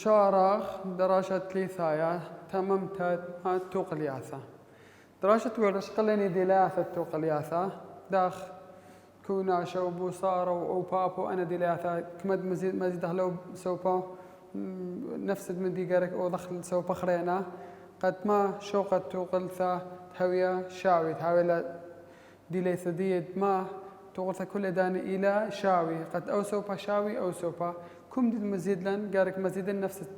شارخ دراشة ليثايا تممت توقلياثا دراشة ورش قلني دلاثة توقلياثا داخ كونا شو بوصار أو بابو أنا دلاثة كمد مزيد لو سوبا نفس من دي قارك أو دخل سوبا خرينا قد ما شوقة توقلثا تهوية شاوي تهوي ديليث ديد ما توقلثا كل دان إلى شاوي قد أو سوبا شاوي أو سوبا كم دي مزيد لن قارك مزيد نفس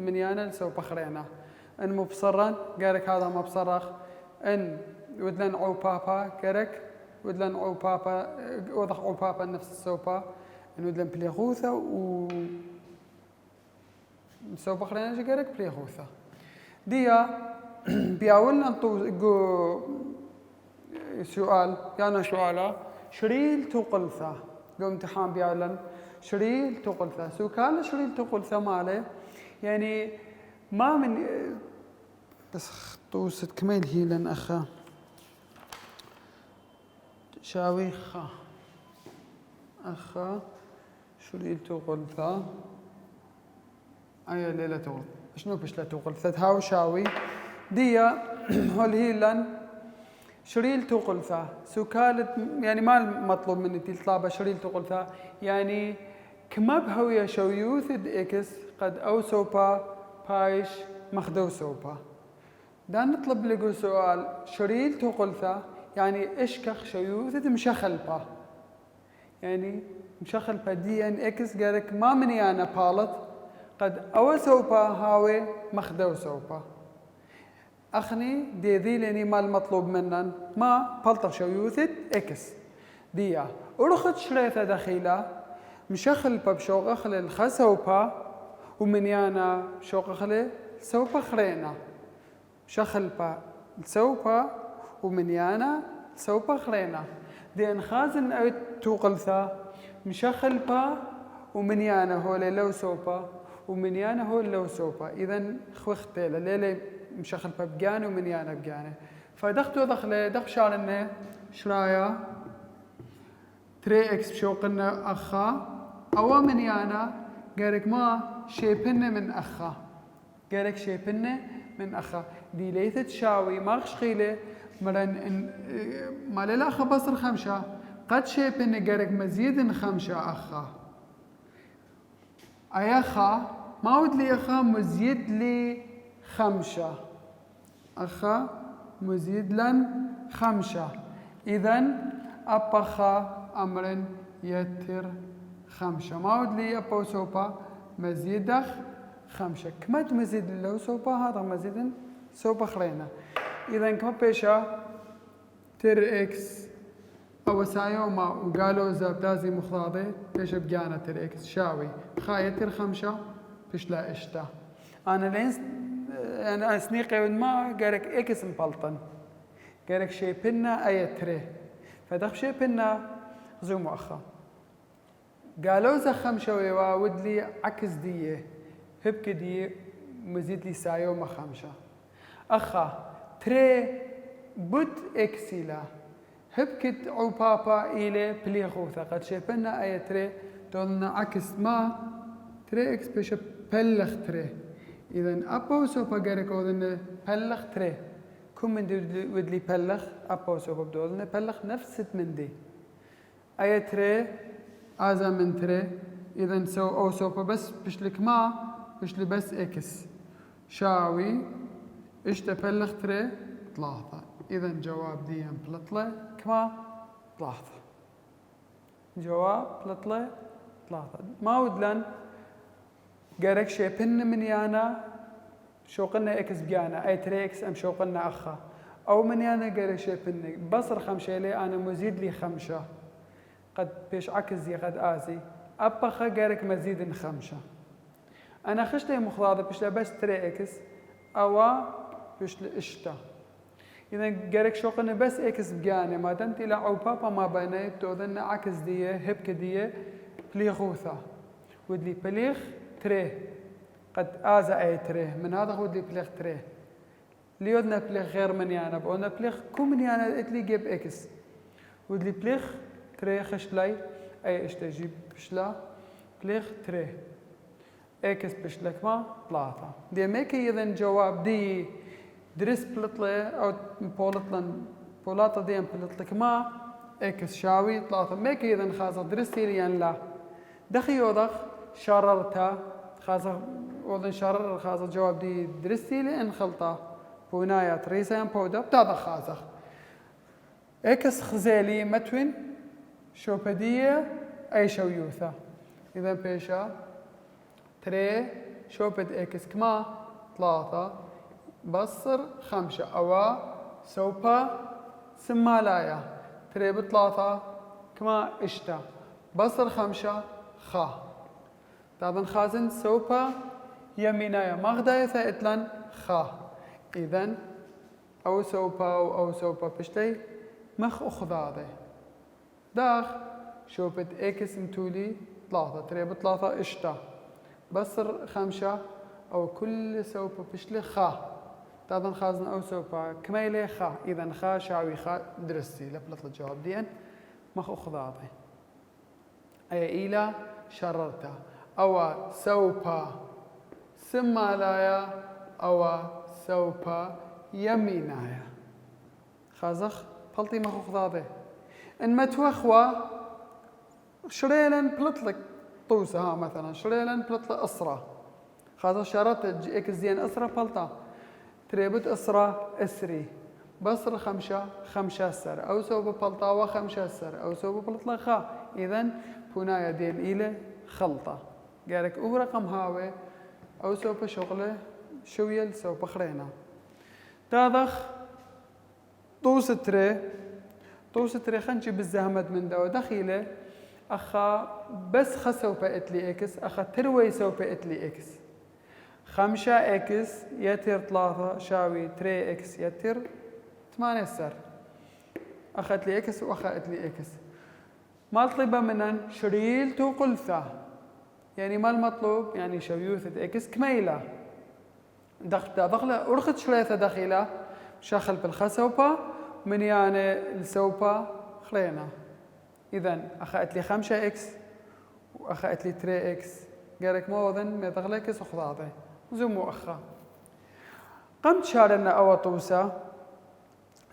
من يانا سوبا خرينا ان مبصرا قارك هذا مبصرخ ان ودلن عو بابا قارك ودلن عو بابا وضح عو بابا نفس السوبا ان ودلن بليغوثا و سوبا خرينا قارك بليغوثا ديا بياولنا نطو سؤال يانا سؤالا شريل توقلثا لو امتحان بياولن شريل توقلثا سو كان شريل توقلثا ماله يعني ما من بس طوسة كميل هي لن أخا شاويخا أخا شريل توقلثا أي ليلة توقلثا شنو بشلا توقلثا هاو شاوي ديا هول هي لن شريل توقلثا سو كانت يعني ما المطلوب مني طلابة شريل توقلثا يعني كما بهوية شويوث إكس قد أو سوبا بايش مخدو سوبا دا نطلب لقو سؤال شريل توقلثا يعني إشكخ شويوث مشخل با يعني مشخل با دي ان إكس قالك ما مني أنا بالط قد أو سوبا هاوي مخدو سوبا أخني دي ذي لاني ما المطلوب منن ما بلطة شويوث إكس ديا ورخد شريثة دخيلة مشخل با بشوق أخلي الخسوبا ومنيانا شوق أخلي سوبا خرينا شخل با سوبا ومنيانا سوبا خرينا دي انخازن أو توقلثا مشخل با ومنيانا هولي لو سوبا ومنيانا هول لو سوبا إذن خوختيلا ليلي مشخل با بجاني ومنيانا بجاني فدختو دخلي دخ شارنا شرايا 3 اكس بشوقنا أخا أو منيانا قالك ما شيبنا من أخا قالك شيبنا من أخا دي ليثة شاوي ما خشخيله مرن ما لا أخا بصر خمشة قد شيبنا قالك مزيد خمشة أخا أي أخا ما ود لي أخا مزيد لي خمشة أخا مزيد لن خمشة إذن أبخا أمر يتر خمشة ما ود لي أبو سوبا مزيدخ خمسة كما تمزيد له سوبا هذا مزيد سوبا خرينا إذا كما بيشا تر إكس أو سايوما وقالوا زبدازي مخلاضي بيشا بجانا تر إكس شاوي خاية تر خمسة بيش لا إشتا أنا لين أنا سنيقي ما قالك إكس مبلطن قالك شي بنا أي تري فدخ شي بنا زوم أخا قالوا زخم شوي ود لي عكس ديه هبك دي مزيد لي سايو ما خمسة أخا تري بود إكسيلا هبكت عو بابا إلي بليغوثا قد شيبنا أي تري دولنا عكس ما تري إكس بيش بلغ تري إذن أبو سوبا قارك ودن بلغ تري كم من دي ود لي بلغ أبو سوبا بدولنا بلغ نفس من دي أي تري آزا من تري إذن سو أو سوبا بس بشلك ما بشلي بس إكس شاوي إيش تبلغ تري ثلاثة إذن جواب دي بلطلة كما ثلاثة جواب بلطلة ثلاثة ما ودلن قارك شي بن من يانا شوقنا إكس بيانا أي تري إكس أم شوقنا أخا أو من يانا قارك شي بن بصر خمسة لي أنا مزيد لي خمسة قد بيش عكس زي قد آزي أبخا قارك مزيد خمسة أنا خشتي مخلاضة بيش بس تري إكس أو بيش إشتا إذا قارك شوقنا بس إكس بجاني ما دنتي لا أو بابا ما بيني تودن عكس ديه هبك ديه بليغوثا ودلي بليغ تري قد آزا أي تري من هذا هو ودلي بليغ تري ليودنا بليغ غير من يانا بقولنا بليغ كو من يانا اتلي جيب إكس ودلي بليغ تري خشلي أي إشتا جيب بشلا بليغ تري اكس بشلك ما 3 دي ميكي إذن جواب دي درس بلطلة أو بولاطة دي بلطلك ما اكس شاوي 3 ميكي إذن خاصة درستي ليان لا دخي يوضخ شررتها خاصة وضن شرر خاصة جواب دي درستي لأن خلطة بونايا تريسا بودا بتاضخ خاصة اكس خزيلي متوين شوبدية أي شويوثة إذا بيشا تري شوبد اكس كما 3 بصر 5 أوا سوبا سمالايا تري ب3 كما اشتا بصر 5 خا طبعا خازن سوبا يمينايا مغدايا ثائتلن خا إذن أو سوبا بشتي مخ أخذاضي داخ شوبت اكس متولي 3 تري ب3 اشتا بصر 5 أو كل سوبا بشلي خا طبعا خازن أو سوبا كميلي خا إذن خا شاوي خا درستي لبلط الجواب دي مخ أخذاضي أي إيلا شررتا أو سوبا سمالايا أو سوبا يمينايا خازخ بلطي مخ أخذاضي إن ما توخوا شريلن بلطلك طوسة ها مثلا شريلن بلطلك أسرة خازخ شرط إكس زين أسرة بلطة تريبت أسرة أسري بصر 5 سر أو سوبا بلطة و5 سر أو سوبا بلطلك خا إذن بنايا ديل إلى خلطة قالك أو رقم هاوي أو سوبا شغله شويل سوبا خرينا تاضخ طوس تري خنشي بالزهمت من دو دخيله أخا بس خسوبا إتلي إكس أخا تروي سوبا إتلي إكس 5 إكس يتر 3 شاوي 3 إكس يتر 8 سر أخا إتلي إكس وأخا إتلي إكس مطلبة منن شريلت قلثة يعني ما المطلوب يعني شويوثة إكس كميلة دخلة أرخت شريثة دخيلة شخل بالخسوبة من يعني السوبة خلينا إذن أخذت لي 5 إكس وأخذت لي 3 إكس قالك ما وذن ما دخلك أخذاضي زمو أخا قمت شارنا أو طوسة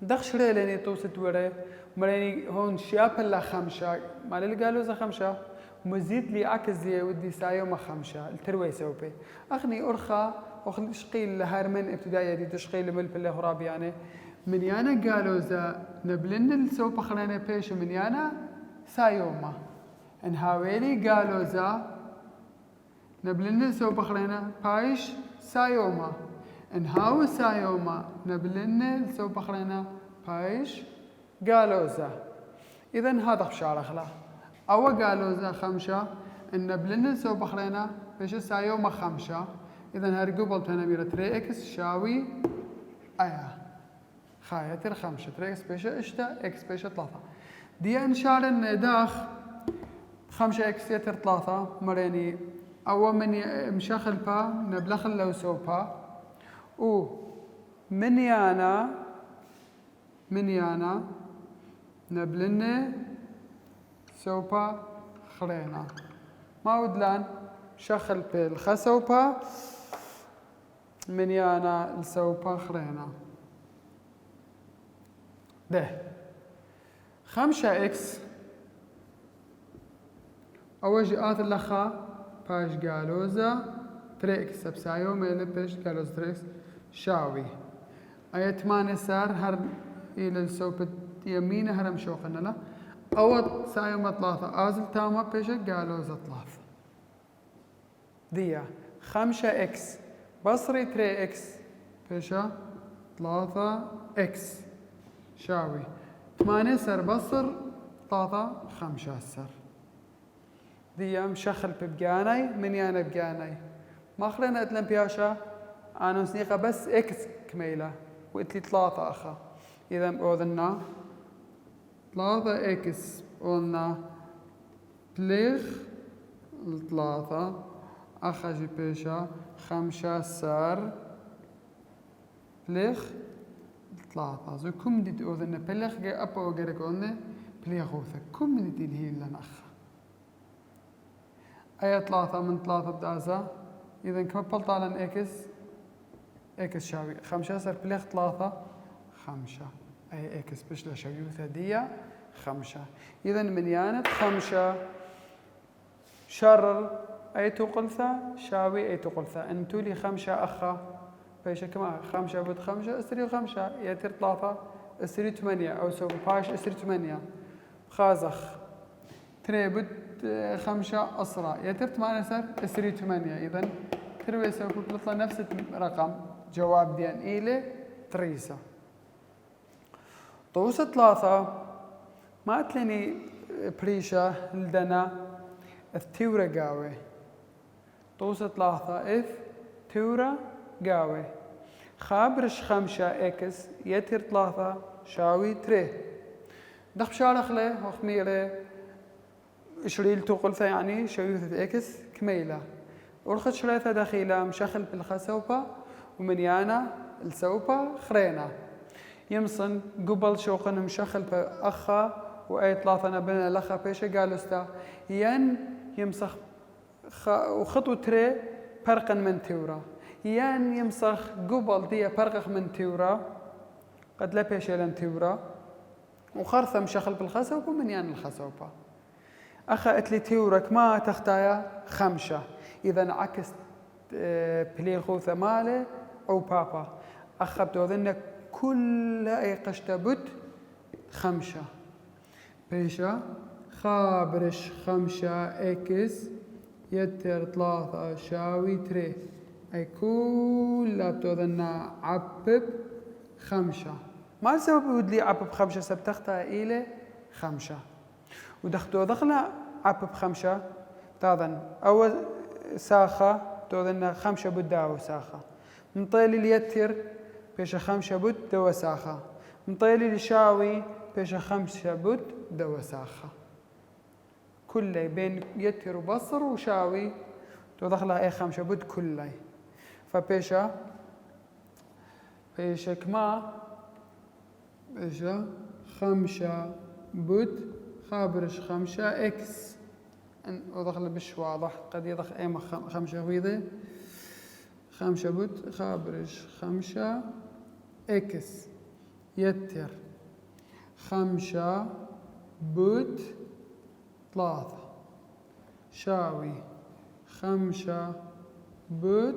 دخ شري لاني طوسة وري مريني هون شياب لا 5 ما اللي قالوا زي 5 مزيد لي عكس زي ودي سايو ما 5 التروي سوبي أخني أرخى وخلي تشقيل لهرمن ابتدائية دي تشقيل ملف اللي هراب يعني من يانا قالوا زا نبلن السوبة خلينا بيش من يانا سايوما ان هاويلي قالوا زا نبلن السوبة خلينا بايش سايوما ان هاو سايوما نبلن السوبة خلينا بايش قالوا زا اذن هذا بشارة خلا او قالوا زا 5 ان نبلن السوبة خلينا بيش سايوما 5 اذن هرقبل تنميرة 3 اكس شاوي ايا خايتر 5 3 اكس بيشة اشتا اكس بيشة 3 دي انشارن داخ 5 اكس يتر 3 مريني او من مشاخل با نبلخل لو سوبا و من يانا نبلن سوبا خلينا ما ودلان شخل بالخسوبا من يانا السوبا خلينا ده 5 اكس أول جاءت اللخا باش قالوزا 3 اكس بسايو ميل باش قالوز 3 اكس شاوي أي 8 سار هر إلى السوبة يمين هرم شوقنا لا أول سايو ما 3 آزل تاما باش قالوزا 3 ديا 5 اكس بصري 3 اكس باشا 3 اكس شاوي 8 سر بصر 3 5 سر دي مشخل ببقاني من يانا بقاني ما خلينا اتلم بياشا انا سنيقة بس اكس كميلة وقتلي 3 اخا اذا اوذنا 3 اكس قلنا بليغ 3 اخا جي بيشا 5 سر بليغ 3 زو كم دي اوذنا بليغ جي ابا وغير قلنا بليغوثا كم دي الهي لنا اخا أي 3 من 3 بدازا إذا كم بلطالا إكس إكس شاوي 5 صار بليغ 3 5 أي إكس بش لشويوثة دي 5 إذا من يانت 5 شرر أي تقلثة شاوي أي تقلثة أنتو لي 5 أخا بيش كما 5 بود 5 استري 5 يتر 3 استري 8 أو سو باش استري 8 خازخ تري بود 5 أسرة يتر 8 سر استري 8 إذا تروي سو بتطلع نفس الرقم جواب ديان إيلي 3 طوس 3 ما تلني بريشة لدنا الثورة قاوي طوس 3 ثورة قاوي خابرش 5 إكس يتر 3 شاوي 3 دخ شارخ له وخميله شريل تقلثة يعني شويوثة إكس كميلة ورخت شريثة دخيلة مشخل بالخسوبة ومن يانا السوبة خرينا يمصن قبل شوقن مشخل بأخا وأي 3 نبنا لخا بيشة قالوا استا ين يمسخ وخطو تري فرقا من تورا ين يمسخ قبل دي فرقخ من تورا قد لا بيشة لن تورا وخرثة مشخل بالخسوبة ومن يان الخسوبة أخا اتلي تورك ما تختايا 5 إذا عكس بليغو ثمالة أو بابا أخا بدوذن كل أي قشتبت 5 بيشا خابرش 5 إكس يتر 3 شاوي 3 أي كلها بدوذن عبب 5 ما السبب ودلي عبب 5 سبتختها إلى 5 ودختو دخلنا عبب 5 تاذن أول ساخة تاذن 5 بداو ساخة من طيل اليتر بيش 5 بد دو ساخة من طيل الشاوي بيش 5 بد دو ساخة كله بين يتر وبصر وشاوي تو دخلها أي 5 بد كله فبيشا كما بيشا 5 بد خابرش 5 إكس ودخل بش واضح قد يضخ أي 5 ويضي 5 بد خابرش 5 إكس يتر 5 بد 3 شاوي 5 بد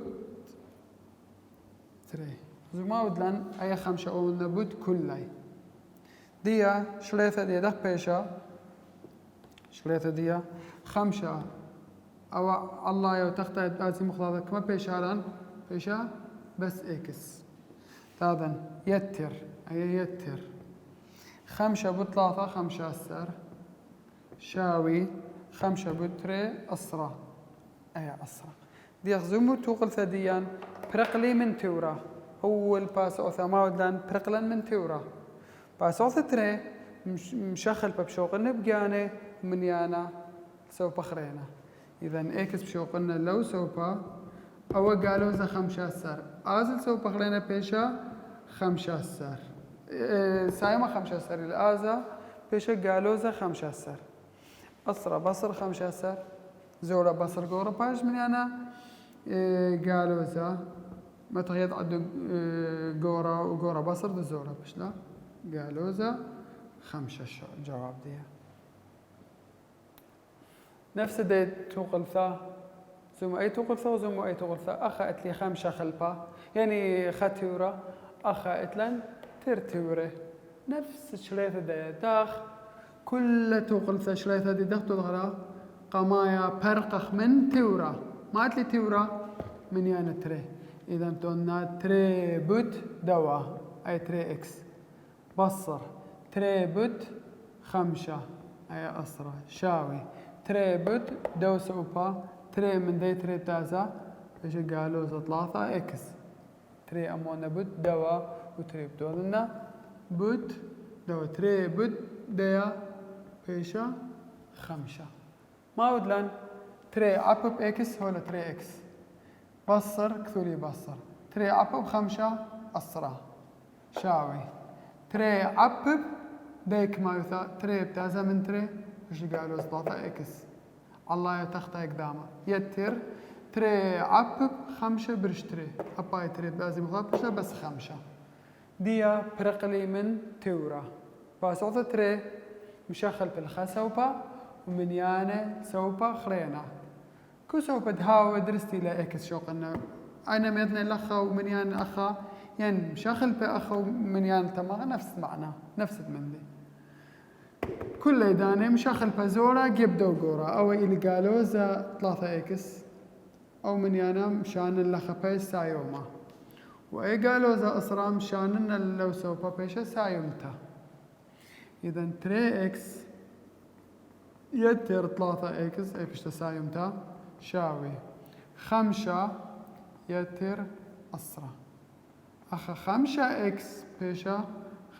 3 زما ودلن أي 5 أو نبود كلي ديا شليثة ديا دخ بيشا شليثة ديا 5 أو الله يو تختار بأسي مخلاطة كما بيشاران بيشا بس إكس تاذن يتر أي يتر 5 بود 3 5 أسر شاوي 5 بود 3 أسرة أي أسرة دي زمو توقل ثديان برقلي من تورا هو الباس أو ثماود لان برقلن من تورا باس أو ثتري مشخل بشوقنا بجانه من يانا سوف خرينا إذا إكس بشوقنا لو سوف أو قالوا ذا 5 أسر آزل سوف خرينا بيشا 5 أسر سايما 5 أسر الآزا بيشا قالوا ذا 5 أسر أسرة بصر 5 أسر زورة بصر قورة باش من يانا قالوا ذا ما تغيض عدو قورة وقورة بصر ذا زورة باش لا قالوا ذا 5 جواب دي نفس دي توقلثا زوم أي توقلثا وزوم أي توقلثا أخا أتلي 5 خلبا يعني ختورة أخا أتلن ترتورة نفس شريثة دي داخ كل توقلثا شريثة دي داخ تظهر قمايا برقخ من تورة ما أتلي تورة من يانا تري إذا تقولنا تري بود دوا أي تري إكس بصر تري بود 5 أي أسرة شاوي تري بود دو سوبا تري من دي تري تازا ايش قالوا 3 إكس تري أمونا بود دوا وتري بدولنا بود دوا تري بود ديا بيشا 5 ما ودلن تري عبب إكس هولا تري إكس بصر كثولي بصر تري عبب 5 أسرة شاوي تري عبب ديك ما يثا تري بتازا من تري ايش قالوا 3 إكس الله يتخطى قدامه يتر تري عبب 5 برش تري أباي تري بازي مخابشة بس 5 ديا برقلي من تورا باسوط تري مشخل بالخسوبة ومن يانا سوبا خرينا كو سوبا دهاو درستي لإكس شوق إنه أنا ميدنا الأخا ومن يانا أخا يعني مشخل بأخا ومن يانا تمام نفس المعنى نفس المندي كل داني مشخل بزورا جيب دوغورا أو إلي قالوا زا 3 إكس أو من يانا مشان اللخا بيش سايوما وأي قالوا زا أسرا مشان لو سوبا بيش سايومتا إذا 3 إكس يتر 3 إكس أي بيش تسايومتا شاوي 5 يتر أسرا أخا 5 إكس بيشا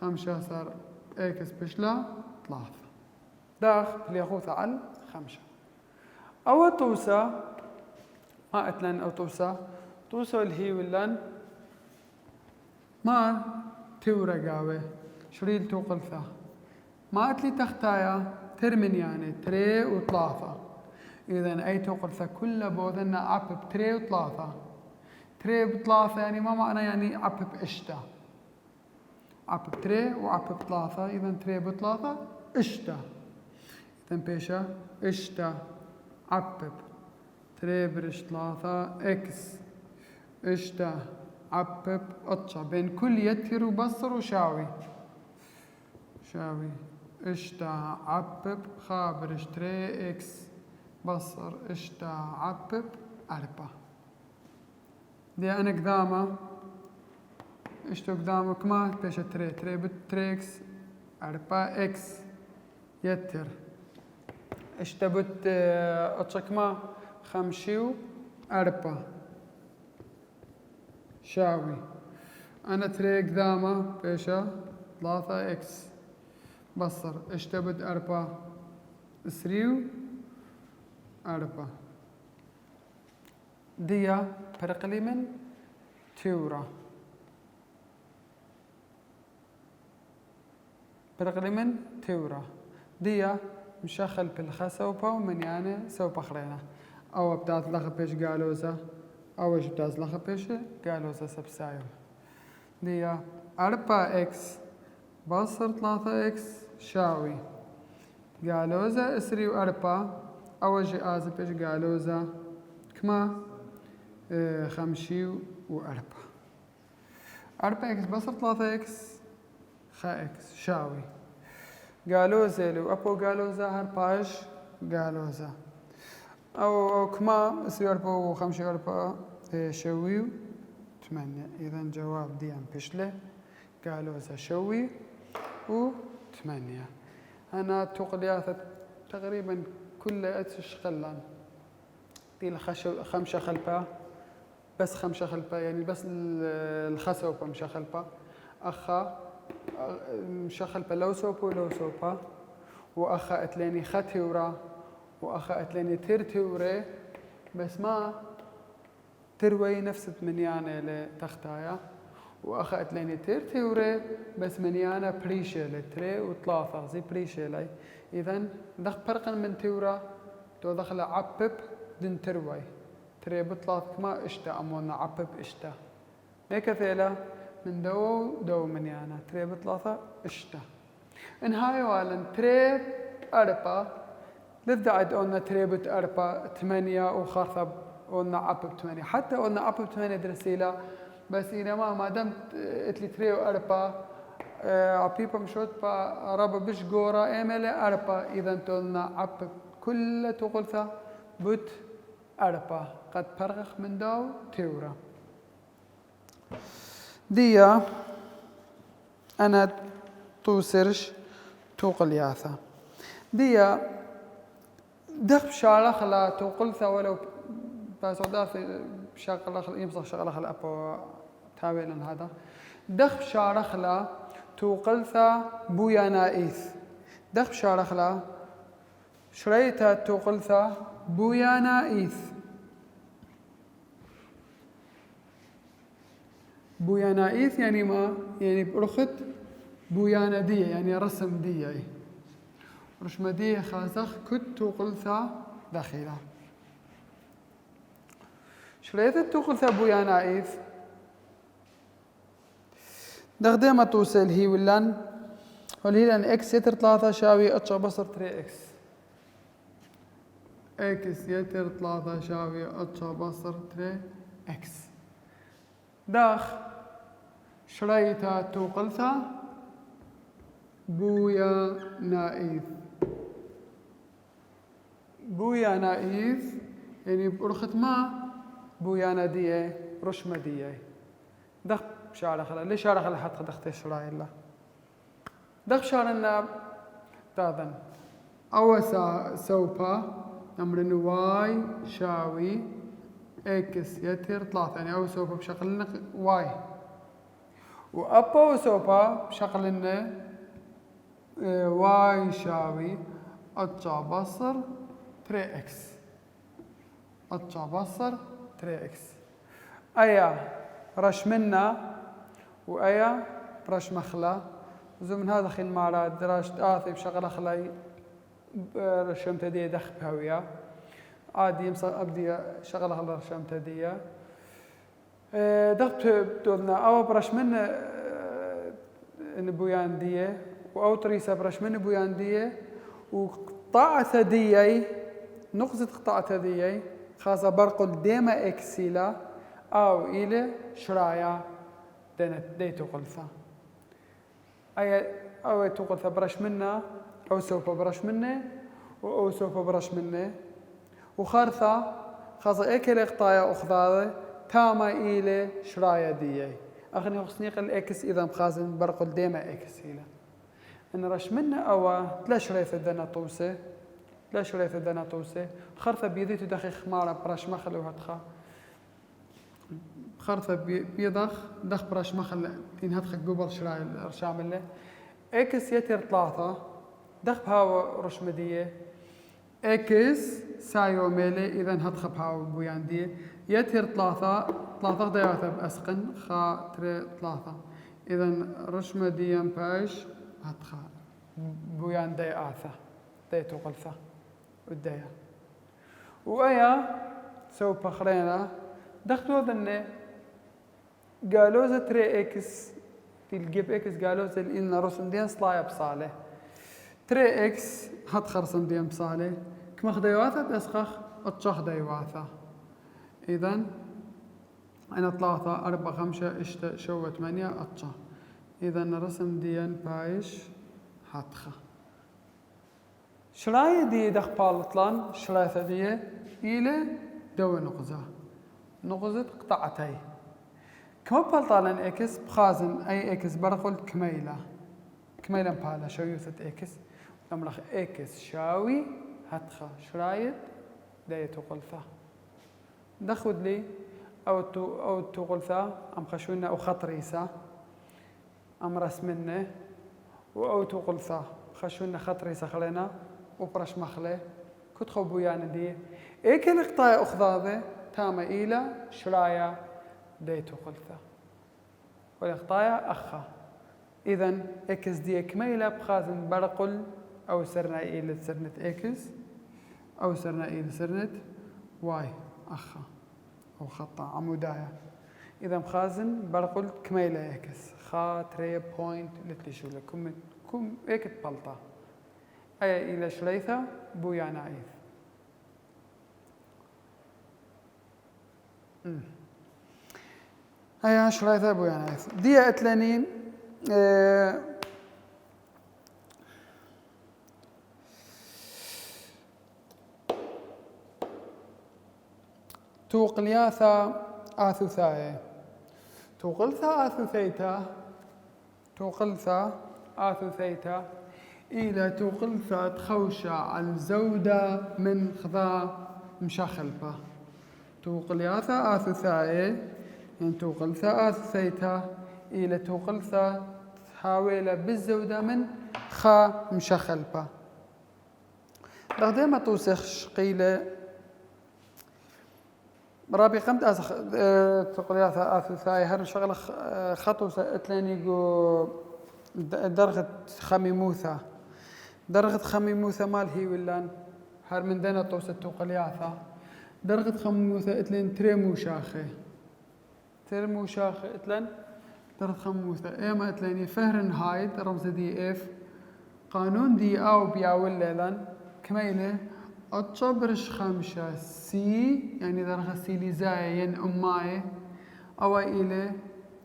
5 صار إكس بيشلا 3 داخ ليخوث على 5 أو توسا ما أتلن أو توسا اللي هي ولن ما تورا قاوي شريل توقلثا ما أتلي تختايا ترمن يعني تري وثلاثة إذا أي توقلثا كل بوذنا عبب تري وثلاثة تري بثلاثة يعني ما معنى يعني عبب إشتا عبب تري وعبب ثلاثة إذا تري بثلاثة إشتا إذا بيشا إشتا عبب تري برش 3 إكس إشتا عبب أطشا بين كل يتر وبصر وشاوي إشتا عبب خابرش 3 إكس بصر إشتا عبب 4 دي أنا قدامة إشتو قدامة كما بيشا تري بت 3 إكس 4 إكس يتر إشتا بت أطشا كما 5 و4 شاوي أنا تري قدامة بيشا 3 إكس بصر اشتبت 4 3 و4 ديا برقلي من تورا برقلي من تورا ديا مشخل بالخسوبة ومن يعني سوبا خرينا أو بدات لخ بيش قالوزا أو إيش بدات لخ بيش قالوزا سبسايو ديا 4 إكس بصر 3 إكس شاوي قالوزا اسري وأربا أول شي آزب إيش قالوزا كما 5 و4 4 إكس بصر 3 إكس 5 إكس شاوي قالوزا لو أبو قالوزا هرباش قالوزا أو كما اسري 4 و5 و4 شوي 8 إذا جواب ديان بشله قالوزا شوي و8 أنا تقلياثة تقريبا كل أتش خلان دي 5 خلبة بس 5 خلبة يعني بس الخسوبة مش خلبة أخا مش خلبة لو سوبا وأخا أتلاني ختورة وأخا أتلاني ترتورة بس ما تروي نفس منيانة لتختايا وأخا أتلاني ترتورة بس منيانة بريشة لتري وثلاثة زي بريشة لي إذن دخ فرقا من تورة تو دخل عبب دن تروي تري بثلاث كما اشتا أمونا عبب اشتا ميكا ثيلا من دو منيانة تري بثلاثة اشتا إن هاي والن تري أربا لذا عد قلنا تري بت أربا 8 وخاصة قلنا عبب 8 حتى قلنا عبب 8 درسيلا بس إذا ما دمت اتلي تري وأربا عبيبا مشوت با ربا بش جورا إيميلي أربا إذا تقولنا عبب كل تقولثا بت أربا قد برغخ من داو تورا ديا أنا توسرش توقل ياثا ديا دخ شارخ لا توقلثا ولو باسوداث شغلة يمسخ شغلة الأبو تاويلا هذا دخ شارخلا توقلثا بويا نائث دخ شارخلا شريتا توقلثا بويا نائث بويا نائث يعني ما يعني برخت بويا ندية يعني رسم دية رشمدية خازخ كت توقلثا داخلة شريثة توقلثة بويا نايف دغديما توصل هي ولان والهي لان اكس يتر 3 شاوي اتش بصر 3 اكس اكس يتر 3 شاوي اتش بصر 3 اكس داخ شريثة توقلثة بويا نايف بويا نايف يعني برخت ما بويا نادية رشمة دية دخ بشارة خلا ليش شارة خلا حتى دخت شراي الله دخ شارة الناب تاذن أو سوبا أمرن واي شاوي إكس يتر 3 يعني أو سوبا بشغلنا واي وأبا وسوبا بشغلنا واي شاوي أتشا بصر 3 إكس أتشا بصر 3 إكس أيا رش منا وأيا رش مخلا وزمن هذا خين مارا دراش آثي بشغلة خلاي رشمت دي دخ بهوية عادي يمصر أبدي شغلة خلا رشمت دي دخت بدوذنا أو برش من نبويان دي وأو تريسا برش من نبويان دي وقطع ثديي نقصة قطع ثديي خاصة برقل ديما إكسيلا أو إلى شرايا ديتو قلثة أو تقلثة برش منا أو سوف برش منه أو سوف برش منه وخرثة خاصة إكل إقطايا أخذاذة تاما إلى شرايا ديي أخني خصنيق الإكس إذا مخازن برقل ديما إكسيلا إن رش منه أو لا شريث الدنا طوسة لا شريث الدنا طوسة خرثة بيديتو دخي خمارة برش مخل وهدخا خرثة بيضخ دخ برش مخل تين هدخ قبل شراي الرشاملة اكس يتر 3 دخ بهاو رشمدية اكس سايو ميلي اذا هدخ بهاو بوياندية يتر 3 دياتا بأسقن خا تري 3 اذا رشمدية باش هدخ بوياندي آثا ديتو قلثة وديا وأيا سو بخرينا دخلوا ذنه قالوا ذا تري اكس تلقيب اكس قالوا ذا إن رسم دين صلايا بصالة تري اكس هاد خرسم دين بصالة كما خديواثا بأسخخ اتشخ ديواثا إذن أنا 3 4 5 اشتا شو 8 اتشا إذن رسم دين بايش هاتخا شراية دي دخ بالطلان شراية دي إلى دو نقزة قطعتي كما بالطالن اكس بخازن اي اكس برقل كميلة مبالا شو يوثت اكس نمرخ اكس شاوي هتخا شرايط دايتو قلثة دخود لي او تو قلثة ام خشونا او خطريسة ام رسمنا او تو قلثة خشونا خطريسة خلينا وبرش مخلي كنت خوبويانا دي ايكي القطايا اخذاذة تاما إلى شرايا ديتو قلثة والإقطايا أخا إذن إكس دي كميلة بخازن برقل أو سرنا إلى سرنة إكس أو سرنا إلى سرنة واي أخا أو خطة عمودايا إذا بخازن برقل كميلة إكس خا تري بوينت لتشولة كم إيكت بلطة أي إلى شريثة بويا نايف هيا شريثة بويا نايف دي أتلانين توقلياثا آثوثاية توقلثا آثوثيتا توقلثا آثوثيتا إلى توقلثا تخوشة عن زودة من خذا مشخلفة توقلياثا آثوثاية يعني توقلثا آثوثيتا إلى توقلثا تحاول بالزودة من خا مشخلفة لغدي ما توسخ شقيلة رابي قمت أسخ تقولياثا آثوثاي هر شغلة خطوة اتلانيقو درغة خميموثا درغة خميموثا مال هي ولان هر من دنا توسة تقولياثا درجة خموثة اتلين تري موشاخة تري موشاخة اتلين درجة خموثة ايما اتلين فهرنهايت رمز دي اف قانون دي او بياول ليلان كميلة اتشبرش خمسة سي يعني درجة سي لزايا ين اماي او الى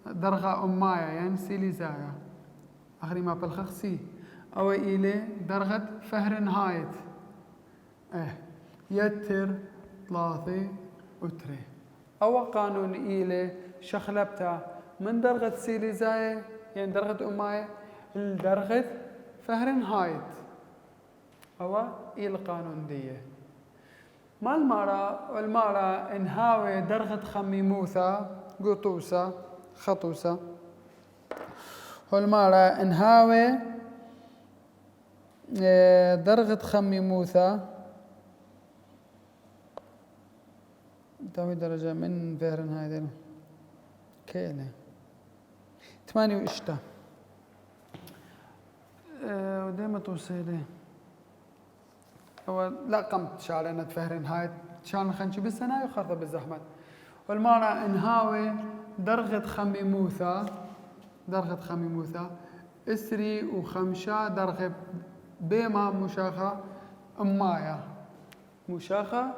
درجة امايا يعني سي لزايا اخري ما بالخخ سي او الى درجة فهرنهايت يتر 3 وتري او قانون الى شخلبتا من درجة سي لزايا يعني درجة امايا لدرجة فهرنهايت او الى قانون ديه ما المارة انهاوي درجة خميموثة قطوسة خطوسة والمارة انهاوي درجة خميموثة تاوي درجة من فهرنهايت كيلة 8 وإشتا وديما توصيلي هو لا قمت شعلنا فهرنهايت شعلنا خنشي بالسنة يخرطة بالزحمة والمعنى انهاوي درجة خميموثة اسري وخمشة درجة بيما مشاخة امايا مشاخة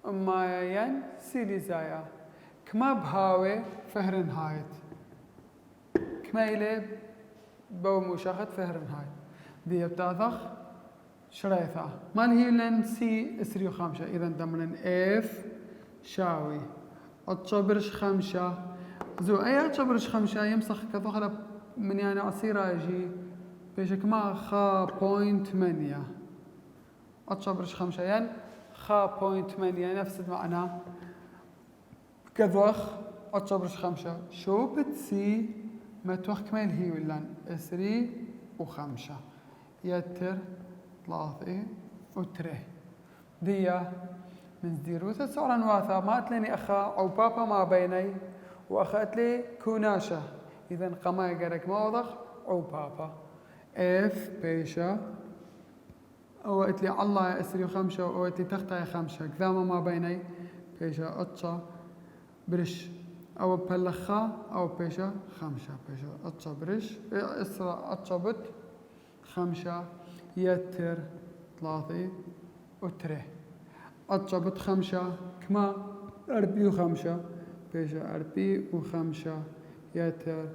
امايا ين سيلي زايا كما بهاوي فهرنهايت كما إلي بو مشاخة فهرنهايت دي بتاثخ شريثة مال هي لن سي اسري وخمسة إذا دمرن اف شاوي اتشبرش خمسة زو اي اتشبرش خمسة يمسخ كثوخلة من يعني عصيرة يجي بيشك ما خا بوينت 8 اتشبرش خمسة يعني خا بوينت 8 نفس المعنى كذوخ اتشبرش خمسة شو بتسي ما توخ كمال هي ولن اسري وخمسة يتر 3 وتري ديا من زيروثة سعرا واثا ما أتلني أخا أو بابا ما بيني وأخا أتلي كوناشة إذن قما يقرك ما وضخ أو بابا اف بيشا أو أتلي الله أسري وخمسة أو أتلي تخطى خمسة كذاما ما بيني بيشا أتشا برش أو بلخا أو بيشا خمسة بيشا أتشا برش إسرا أتشا بت خمسة يتر 3 وتري أتشبت خمسة كما 45 بيشا 45 يتر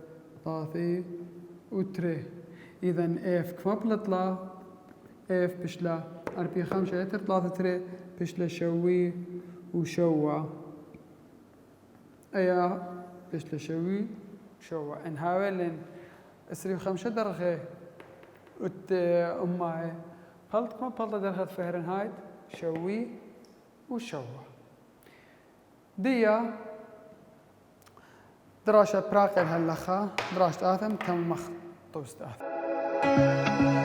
3 وتري إذن اف كما بلطلا اف بشلا 45 يتر 3 تري بشلا شوي وشوا ايا بشلا شوي شوا انهاوي لين 25 درجة أماي بلط كما بلط درجة فهرنهايت شوي وشوا ديا دراشة براقل هاللخا دراشة آثم تم مخ توست آثم